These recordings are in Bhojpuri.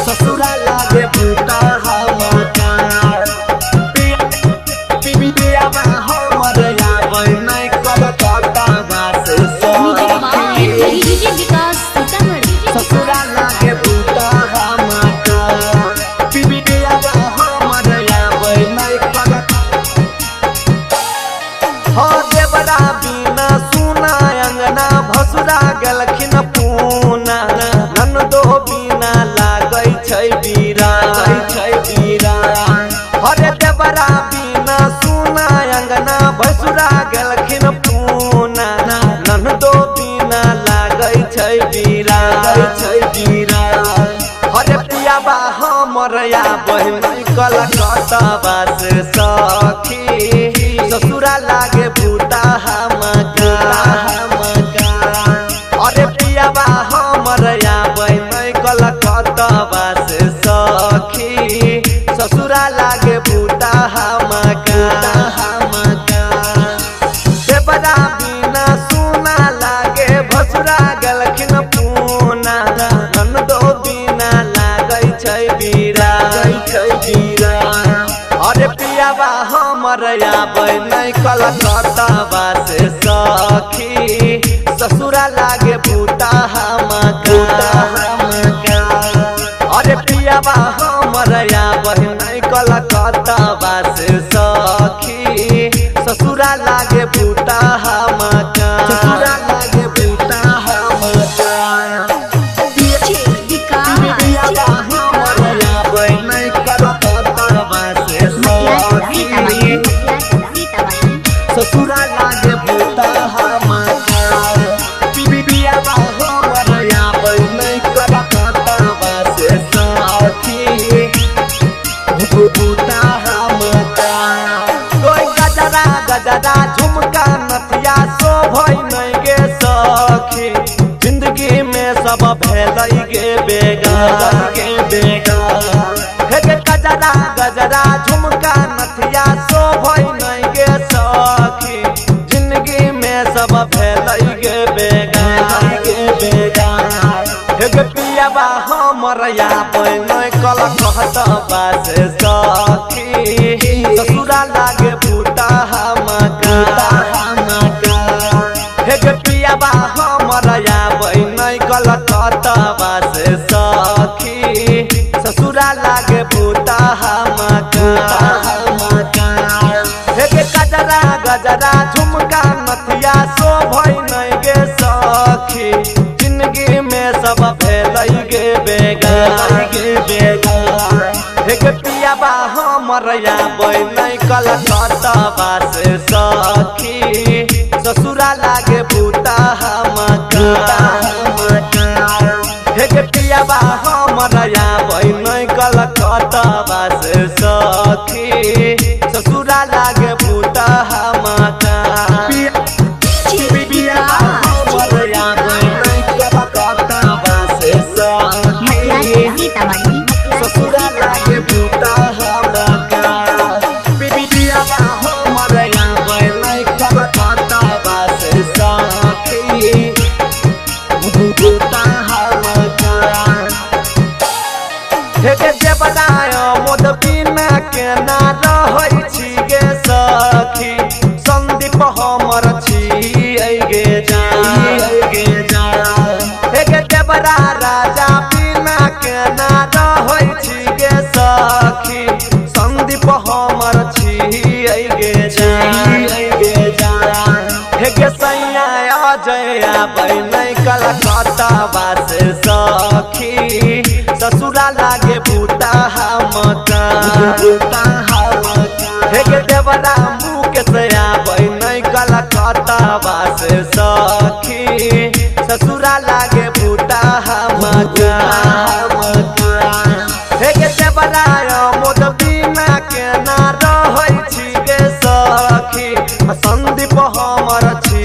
ससुरा लागे भूता हमार पिया हमर आवे नहीं कलकत्ता बास ससुरा लागे भूता हमार पिया हमर आवे नहीं हो देवरा बिना सुना अंगना भसुरा गलखिन पूना ननदो बिना लागै छै बीरा हरे देवरा बिना सुना अंगना भसुरा गलखिन पूना ननदो बिना लागै छै बीरा हरे पियाबा हमर आबै नहीं कलकत्ता बास सखी ससुरा लागे भूता अरे पियाबा हमर आबै नहीं कलकत्ता बास सखी ससुरा लागे भूता देवरा बिना सुना लागे भसुरा गलखिन पूना ननदो बिना लागै छै बीरा अरे पियाबा हमर आबै नहीं कलकत्ता बास सखी ससुरा लागे भूता अरे पियाबा हमर आबै नहीं कलकत्ता बास सखी ससुरा लागे भूता ससुरा लागे भूता ससुरा लागे भूता पिया हमर आबै नहीं कलकत्ता बास सखी भूता कोई गजरा झुमका नथिया शोभै नहीं गे सखी जिंदगी में सब भेलै गे बेगार हे गे गजरा झुमका नथिया शोभै नहीं गे सखी जिंदगी में सब भेलै गे बेगार हे गे पियाबा हमर आबै नहीं कलकत्ता बास सखी ससुरा लागे भूता हे गे पियाबा हमर आबै नहीं कलकत्ता बास सखी ससुरा लागे भूता हे गे गजरा झुमका नथिया शोभै नहीं गे सखी जिंदगी में सब भेलै गे बेगार हे गे पियाबा हमर आबै नहीं कलकत्ता बास सखी ससुरा लागे भूता हे गे पियाबा हमर आबै नहीं कलकत्ता बास सखी ससुरा लागे भूता पिया हमर आबै नहीं कलकत्ता बास सखी ससुरा लागे भूता पिया हमर आबै नहीं कलकत्ता बास सखी भूता हे गे देवरा मोद बिना केना रहै छी गे सखी संदीप हमर छी गे हे गे देवरा राजा बिना केना रहै छी गे सखी संदीप हमर छी गे हे गे सैया अजय आबै नहीं कलकत्ता बास सखी ससुरा लागे भूता हे गे देवरा मुकेश आबै नहीं कलकत्ता बास सखी ससुरा लागे भूता हे गे देवरा मोद बिना केना रहै छी गे सखी संदीप हमर छी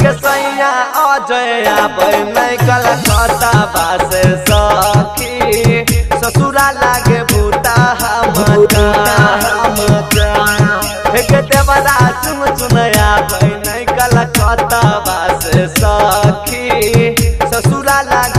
गे सैया अजय आबै नहीं कलकत्ता बास सखी ससुरा लागे भूता हे गे देवरा चुन आबै नहीं कलकत्ता बास सखी। सखी ससुरा लाग